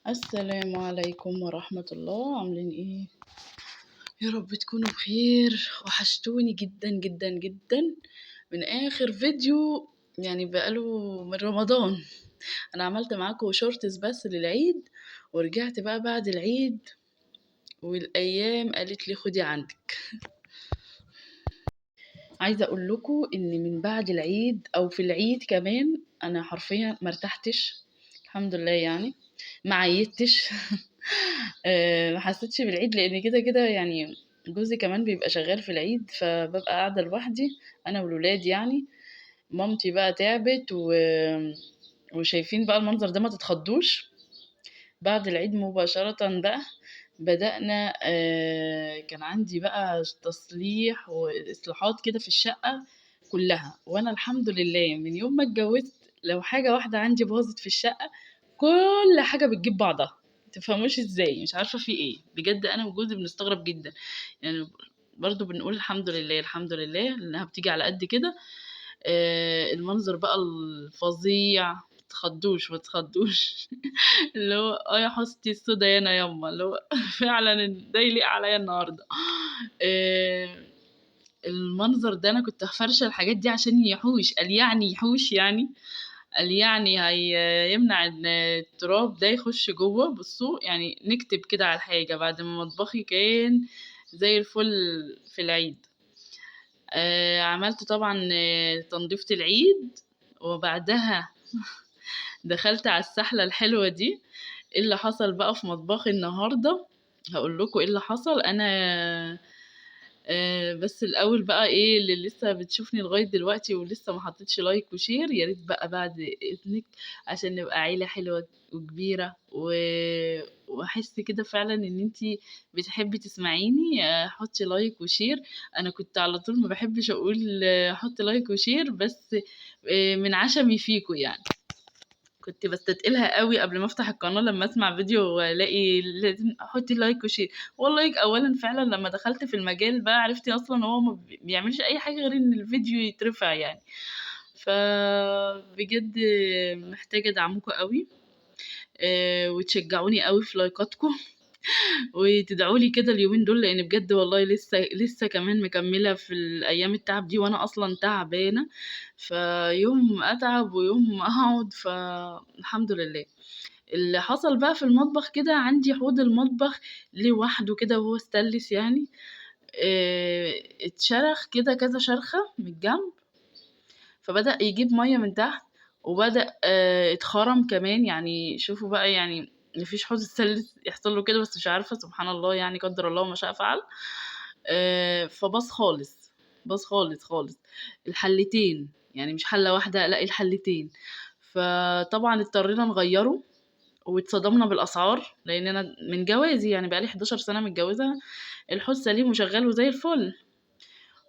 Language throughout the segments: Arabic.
السلام عليكم ورحمة الله، عاملين ايه؟ يا رب تكونوا بخير. وحشتوني جدا جدا جدا من اخر فيديو، يعني بقاله من رمضان. انا عملت معاكم شورتس بس للعيد، ورجعت بقى بعد العيد والايام قالت لي خدي عندك. عايزه اقول لكم ان من بعد العيد او في العيد كمان انا حرفيا مرتحتش، الحمد لله يعني ما عيدتش. ما حسيتش بالعيد لان كده كده يعني جوزي كمان بيبقى شغال في العيد، فببقى قاعده لوحدي انا والولاد يعني. مامتي بقى تعبت وشايفين بقى المنظر ده، ما تتخضوش. بعد العيد مباشرة بقى بدأنا، كان عندي بقى تصليح وإصلاحات كده في الشقة كلها، وأنا الحمد لله من يوم ما اتجوزت لو حاجة واحدة عندي باظت في الشقة كل حاجة بتجيب بعضها. متفهموش ازاي، مش عارفة في ايه بجد، انا وجوزي بنستغرب جدا يعني. برضو بنقول الحمد لله الحمد لله انها بتيجي على قد كده. المنظر بقى الفظيع، متخضوش متخضوش. اللي هو يا حستي السودا يانا يما، اللي هو فعلا ده يليق عليا النهارده. آه، المنظر ده انا كنت فرشه الحاجات دي عشان يحوش، قال يعني يحوش يعني، قال يعني يمنع ان التراب ده يخش جوه. بصوا يعني نكتب كده على الحاجه بعد ما مطبخي كان زي الفل في العيد. عملت طبعا تنظيفة العيد، وبعدها دخلت على السحلة الحلوة دي. ايه اللي حصل بقى في مطبخي النهاردة؟ هقول لكم ايه اللي حصل. انا بس الاول بقى ايه اللي لسه بتشوفني لغايه دلوقتي ولسه ما حطيتش لايك وشير، يا ريت بقى بعد اذنك عشان نبقى عيله حلوه وكبيره واحس كده فعلا ان انتي بتحبي تسمعيني. حطي لايك وشير. انا كنت على طول ما بحبش اقول حطي لايك وشير، بس من عشمي فيكو يعني كنت بستتقلها قوي قبل ما افتح القناه، لما اسمع فيديو والاقي لازم احط لايك وشير. والله اولا فعلا لما دخلت في المجال بقى عرفت اصلا هو ما بيعملش اي حاجه غير ان الفيديو يترفع يعني. فبجد محتاجه دعمكم قوي، وتشجعوني قوي في لايكاتكم. وتدعوا لي كده اليومين دول، لان بجد والله لسه كمان مكمله في الايام التعب دي، وانا اصلا تعبانه. فيوم اتعب ويوم اقعد، فالحمد لله. اللي حصل بقى في المطبخ كده، عندي حوض المطبخ لوحده كده وهو ستانلس يعني. اتشرخ كده كذا شرخة من الجنب، فبدأ يجيب مية من تحت، وبدأ اتخرم كمان. يعني شوفوا بقى، يعني مفيش حوض ستانلس يحصل له كده، بس مش عارفة سبحان الله يعني، قدر الله ما شاء فعل. فباظ خالص، باظ خالص خالص. الحلتين يعني مش حلة واحدة، لا الحلتين. فطبعا اضطرينا نغيره، واتصدمنا بالاسعار لان انا من جوازي يعني بقالي 11 سنه متجوزه. الحوض سليم وشغال وزي الفل،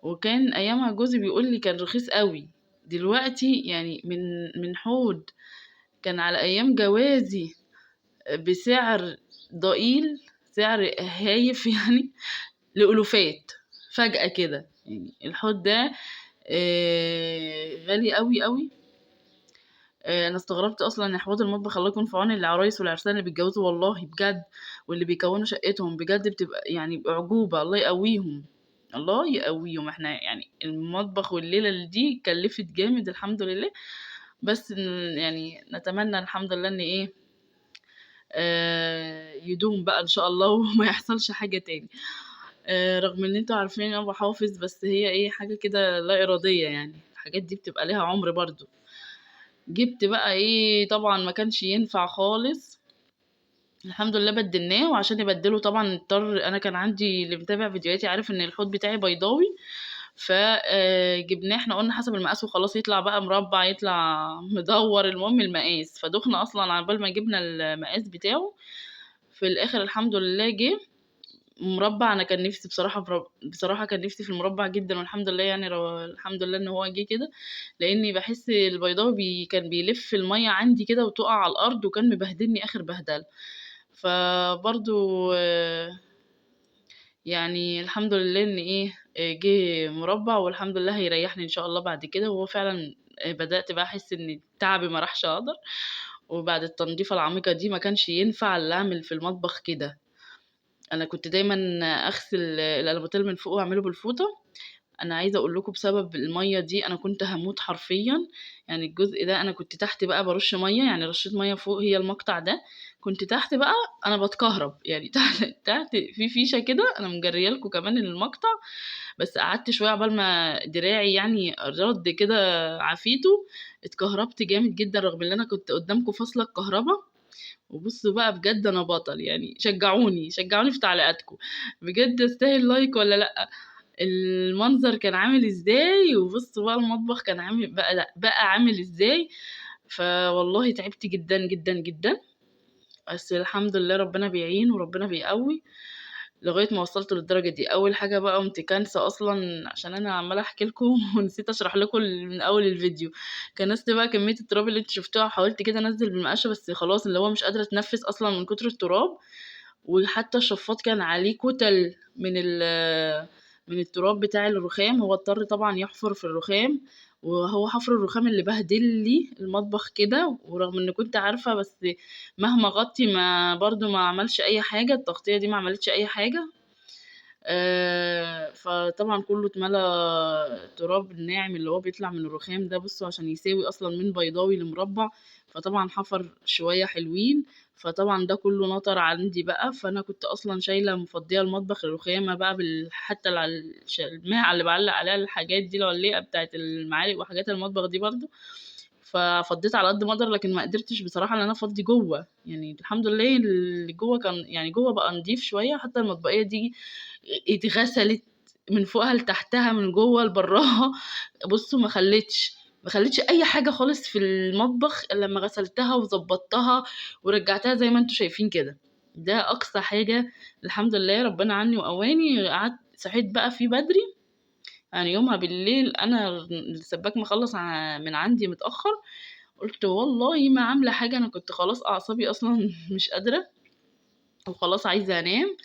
وكان ايامها جوزي بيقول لي كان رخيص قوي. دلوقتي يعني من حوض كان على ايام جوازي بسعر ضئيل، سعر هايف يعني، لألوفات فجأة كده. يعني الحوض ده غالي قوي قوي. انا استغربت اصلا ان حوض المطبخ الله يكون في عون العرايس والعرسان اللي بيتجوزوا والله بجد، واللي بيكونوا شقتهم بجد بتبقى يعني اعجوبه. الله يقويهم، الله يقويهم. احنا يعني المطبخ والليله اللي دي كلفت جامد الحمد لله. بس يعني نتمنى الحمد لله ان ايه، يدوم بقى ان شاء الله وما يحصلش حاجه تاني. رغم ان انتوا عارفين انا بحافظ، بس هي ايه حاجه كده لا اراديه يعني، الحاجات دي بتبقى ليها عمر برضو. جبت بقى ايه، طبعا ما كانش ينفع خالص. الحمد لله بدلناه، وعشان يبدله طبعا اضطر. انا كان عندي اللي متابع فيديوهاتي عارف ان الحوض بتاعي بيضاوي، فجبناه. احنا قلنا حسب المقاس وخلاص، يطلع بقى مربع يطلع مدور، المهم المقاس. فدخنا اصلا على بال ما جبنا المقاس بتاعه. في الاخر الحمد لله جه مربع. انا كان نفسي بصراحه بصراحه كان نفسي في المربع جدا، والحمد لله يعني الحمد لله ان هو جه كده. لاني بحس البيضاوي كان بيلف الميه عندي كده وتقع على الارض، وكان مبهدلني اخر بهدله. فبرضو يعني الحمد لله ان ايه جه مربع، والحمد لله هيريحني ان شاء الله بعد كده. وهو فعلا بدأت بقى احس ان تعبي ما راحش اقدر. وبعد التنضيفة العميقة دي ما كانش ينفع اللي أعمل في المطبخ كده. أنا كنت دايمًا أغسل الألوميتال من فوق وأعمله بالفوطة. أنا عايزة أقول لكم بسبب المَيّة دي أنا كنت هاموت حرفيًا. يعني الجزء ده أنا كنت تحت بقى بارُش مَيّة، يعني رشيت مَيّة فوق هي المقطع ده، كنت تحت بقى أنا باتكهرب، يعني تحت في فيشة كده أنا مجرية لكم كمان المقطع، بس قعدت شوية عقبال ما دراعي يعني رَد كده عافيته، اتكهربت جامد جدًا رغم إن أنا كنت قدامكم فاصلة الكهربا. وبُصّوا بقى بجد أنا بطل، يعني شجعوني، شجعوني في تعليقاتكم، بجد أستاهل لايك والّا لأ؟ المنظر كان عامل إزاي، وبُصّوا بقى المطبخ كان عامل بقى لأ، بقى عامل إزاي. فوالله تعبت جدًا، جدًا، جدًا، بس الحمد لله ربنا بيعين وربنا بيقوّي، لغاية ما وصلت للدرجة دي. أول حاجة بقى قُمت كانسة أصلًا عشان أنا عمّالة أحكي لكم ونسيت أشرح لكم من أول الفيديو. كنست بقى كمية التراب اللي أنتم شُفتوها، وحاولت كده أنزّل بالمقاشة بس خلاص اللي هو مش قادرة أتنفّس أصلًا من كتر التراب. وحتى الشفاط كان عليه كُتَل من التراب بتاع الرخام، هو اضطر طبعًا يحفر في الرخام، وهو حفر الرخام اللي بهدل لي المطبخ كده، ورغم إني كنت عارفة بس مهما أغطّي ما برضه ما عملش أي حاجة، التغطية دي ما عملتش أي حاجة. فطبعًا كُلّه اتملا تراب الناعم اللي هو بيطلع من الرخام ده، بُصّوا عشان يساوي أصلًا من بيضاوي لمربّع، فطبعًا حفر شوية حلوين، فطبعًا ده كُلّه نطر عندي بقى. فأنا كنت أصلًا شايلة مفضية المطبخ الرخامة بقى حتى الماعة اللي باعلّق عليها الحاجات دي، العليقة بتاعة المعالق وحاجات المطبخ دي برضه، ففضّيت على قد ما أقدر، لكن ما قدرتش بصراحة إن أنا أفضّي جوّه. يعني الحمد لله اللي جوّه كان يعني جوّه بقى نضيف شوية، حتى المطبقية دي اتغسلت من فوقها لتحتها من جوّه لبراها. بُصّوا ما خلّيتش أي حاجة خالص في المطبخ إلّا لمّا غسلتها وضبّطتها ورجّعتها زي ما أنتم شايفين كده. ده أقصى حاجة الحمد لله ربنا عني وقواني. صحيت بقى فيه بدري، يعني يومها بالليل أنا السباك مخلّص من عندي متأخّر، قُلت والله ما عاملة حاجة، أنا كنت خلاص أعصابي أصلًا مش قادرة وخلاص عايزة أنام.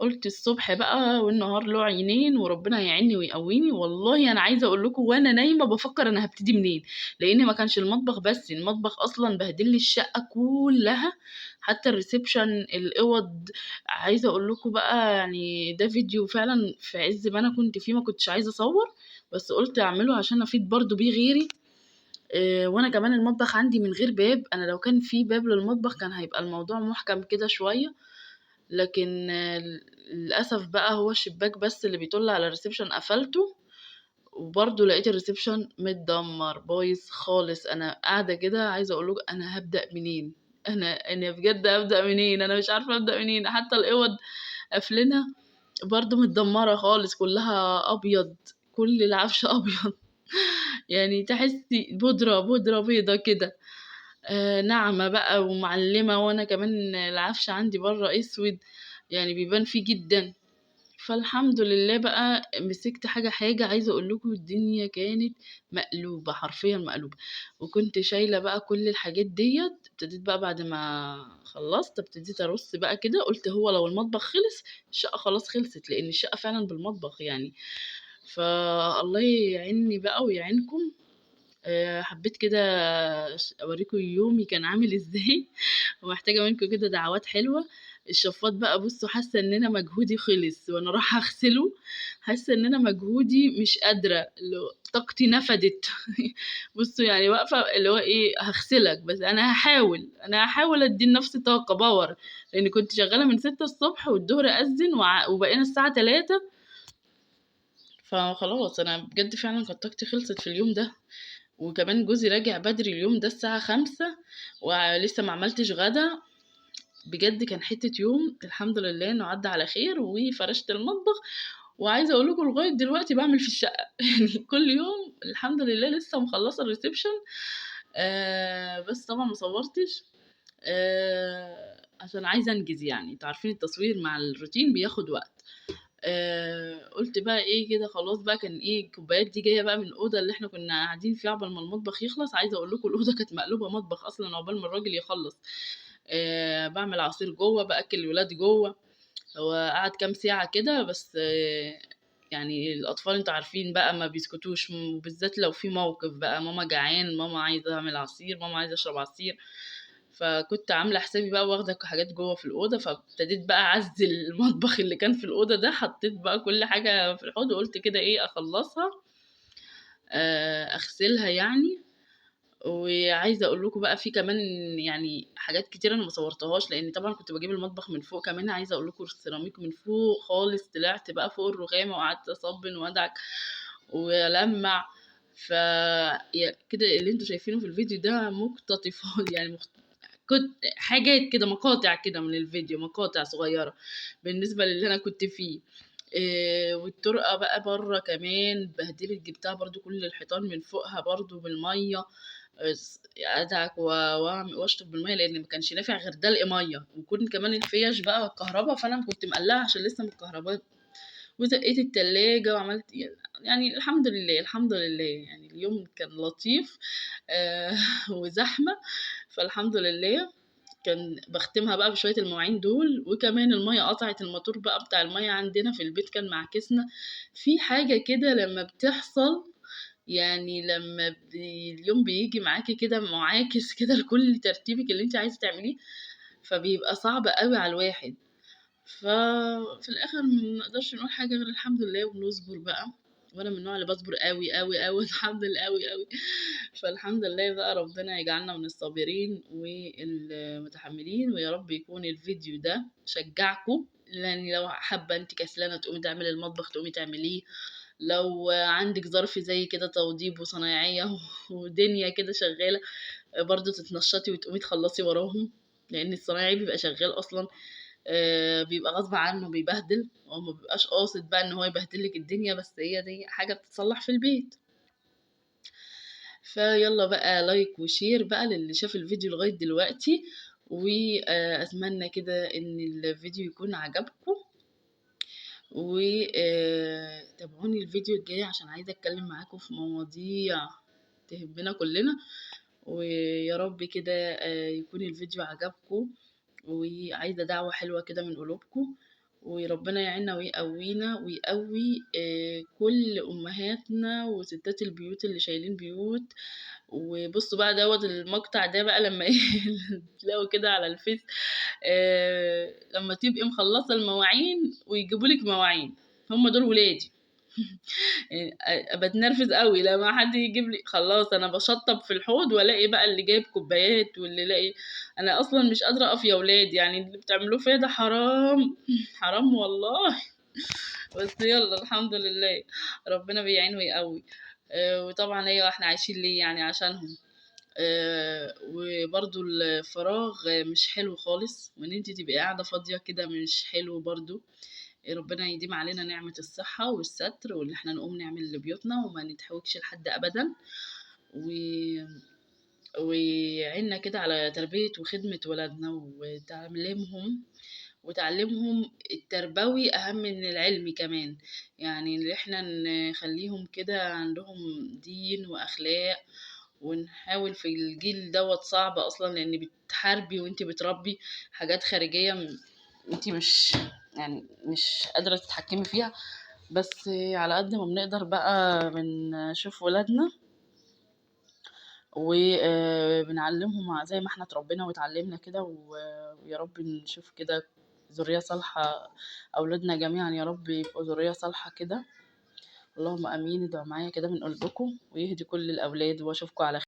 قُلت الصبح بقى والنهار له عينين وربنا هيعينّي ويقوّيني. والله أنا عايزة أقول لكم وأنا نايمة بافكّر أنا هابتدي منين، لإن ما كانش المطبخ بس، المطبخ أصلًا بهدل لي الشقة كلّها، حتى الreception، الأوض. عايزة أقول لكم بقى يعني ده فيديو فعلًا في عِز ما أنا كنت فيه ما كنتش عايزة أصوّر، بس قُلت أعمله عشان أفيد برضه بيه غيري. وأنا كمان المطبخ عندي من غير باب، أنا لو كان في باب للمطبخ كان هيبقى الموضوع مُحكَم كده شوية، لكن للأسف بقى هو الشباك بس اللي بيطُل على الreception قفلته، وبرضه لقيت الreception متدمّر، بايظ خالص. أنا قاعدة كده عايزة أقول لكم أنا هابدأ منين؟ أنا بجد هابدأ منين؟ أنا مش عارفة أبدأ منين، حتى الأوض قافلينها برضه متدمّرة خالص، كلّها أبيض، كل العفش أبيض. يعني تحسّي بودرة بيضا كده، ناعمة بقى ومعلّمة، وأنا كمان العفش عندي برّه أسود، يعني بيبان فيه جدًا. فالحمد لله بقى مسكت حاجة، حاجة. عايزة أقول لكم الدنيا كانت مقلوبة، حرفيًا مقلوبة. وكنت شايلة بقى كل الحاجات ديّة، ابتديت بقى بعد ما خلّصت ابتديت أرُص بقى كده، قُلت هو لو المطبخ خلص الشقة خلاص خلصت، لإن الشقة فعلًا بالمطبخ يعني. فالله يعينّي بقى ويعينكم. حبيت كده أورّيكم يومي كان عامل إزاي ومحتاجة منكم كده دعوات حلوة. الشفاط بقى بُصّوا حاسة إن أنا مجهودي خلص وأنا رايحة أغسله، حاسة إن أنا مجهودي مش قادرة، اللي هو طاقتي نفدت. بُصّوا يعني واقفة اللي هو إيه، هاغسلك بس أنا هاحاول أدّي لنفسي طاقة power، لإني كنت شغالة من 6:00 ص والضهر أذّن وبقينا الساعة 15:00. فخلاص أنا بجد فعلًا كانت طاقتي خلصت في اليوم ده. وكمان جوزي راجع بدري اليوم ده الساعة 5 ولسه ما عملتش غدا. بجد كان حتة يوم الحمد لله إنه عدّى على خير، وفرشت المطبخ. وعايزة أقول لكم لغاية دلوقتي باعمل في الشقة. يعني كل يوم الحمد لله لسه مخلّصة الreception. بس طبعًا ما صوّرتش عشان عايزة أنجز يعني، أنتم عارفين التصوير مع الروتين بياخد وقت. قُلت بقى إيه كده خلاص بقى، كان إيه الكوبايات دي جاية بقى من الأوضة اللي إحنا كنا قاعدين فيها عقبال ما المطبخ يخلص. عايزة أقول لكم الأوضة كانت مقلوبة مطبخ أصلًا عقبال ما الراجل يخلّص. باعمل عصير جوّه، بأكل الولاد جوّه. هو قعد كام ساعة كده بس. يعني الأطفال أنتم عارفين بقى ما بيسكتوش، وبالذات لو في موقف بقى ماما جعان، ماما عايزة أعمل عصير، ماما عايزة أشرب عصير. فكنت عاملة حسابي بقى واخدة حاجات جوه في الأوضة، فابتديت بقى أعزل المطبخ اللي كان في الأوضة ده، حطيت بقى كل حاجة في الحوض وقلت كده ايه أخلصها، أغسلها يعني. وعايزة أقول لكم بقى في كمان يعني حاجات كتير أنا ما صورتهاش، لأن طبعا كنت بجيب المطبخ من فوق كمان. عايزة أقول لكم السيراميك من فوق خالص، طلعت بقى فوق الرخامة وقعدت أصبن وأدعك ولمع. ف كده اللي انتوا شايفينه في الفيديو ده مقتطفات يعني كنت حاجات كده، مقاطع كده من الفيديو، مقاطع صغيرة بالنسبة للي أنا كنت فيه. والطرقة بقى بره كمان اتبهدلت، جبتها برضو كل الحيطان من فوقها برضو بالمية. ادعك واشطف بالميه، لان ما كانش نافع غير دلق ميه، وكنت كمان الفيش بقى الكهرباء، فانا كنت مقلعه عشان لسه متكهرباء. وزقيت التلاجة وعملت يعني الحمد لله الحمد لله، يعني اليوم كان لطيف وزحمة، فالحمد لله. كان بختمها بقى بشوية المواعين دول، وكمان المية قطعت، الموتور بقى بتاع المية عندنا في البيت كان معكسنا. في حاجة كده لما بتحصل، يعني لما اليوم بيجي معاكي كده معاكس كده لكل ترتيبك اللي انت عايزة تعمليه، فبيبقى صعب قوي على الواحد. ففي الاخر ما نقدرش نقول حاجه غير الحمد لله ونصبر بقى. وانا من النوع اللي بصبر قوي قوي قوي الحمد لله قوي قوي. فالحمد لله بقى، ربنا يجعلنا من الصابرين والمتحملين، ويا رب يكون الفيديو ده شجعكم. لان لو حابه انت كسلانه تقومي تعملي المطبخ تقومي تعمليه، لو عندك ظرف زي كده توضيب وصنايعيه ودنيا كده شغاله، برضو تتنشطي وتقومي تخلصي وراهم، لان الصنايعي بيبقى شغال اصلا بيبقى غصب عنه بيبهدل، هو ما بيبقاش قاصد بقى ان هو يبهدل لك الدنيا، بس هي دي حاجة بتتصلح في البيت. فيلا بقى لايك وشير بقى للي شاف الفيديو لغاية دلوقتي، واتمنى كده ان الفيديو يكون عجبكم، وتابعوني الفيديو الجاي عشان عايزة اتكلم معاكم في مواضيع تهمنا كلنا. ويا رب كده يكون الفيديو عجبكم، وعايزة دعوة حلوة كده من قلوبكم، وربنا يعيننا ويقوينا ويقوي كل أمهاتنا وستات البيوت اللي شايلين بيوت. وبصوا بقى دوت المقطع ده بقى لما ايه تلاقوا كده على الفيس، لما تبقي مخلصة المواعين ويجيبولك مواعين، هم دول ولادي. يعني بتنرفز قوي لما حد يجيب لي، خلاص انا بشطب في الحوض والاقي بقى اللي جايب كوبايات واللي لاقي. انا اصلا مش قادره اقف يا ولاد، يعني اللي بتعملوه فيا ده حرام حرام والله. بس يلا الحمد لله، ربنا بيعين ويقوي. وطبعا ايوه احنا عايشين ليه؟ يعني عشانهم. وبرضو الفراغ مش حلو خالص، وان انت تبقي قاعده فاضيه كده مش حلو برضو. ربنا يديم علينا نعمة الصحة والستر، وإن احنا نقوم نعمل لبيوتنا وما نتحوجش لحد أبدا. و... وعنا كده على تربية وخدمة ولادنا وتعلمهم التربوي أهم من العلمي كمان. يعني إن احنا نخليهم كده عندهم دين وأخلاق، ونحاول في الجيل دوت صعب أصلا، لأن بتحاربي وانتي بتربي حاجات خارجية انتي يعني مش قادرة تتحكمي فيها. بس على قد ما بنقدر بقى بنشوف ولادنا وبنعلمهم زي ما احنا اتربينا واتعلمنا كده، ويا رب نشوف كده ذرية صالحة. أولادنا جميعا يا رب يبقوا ذرية صالحة كده. اللهم آمين. ادعوا معايا كده من قلبكم، ويهدي كل الأولاد، وأشوفكم على خير.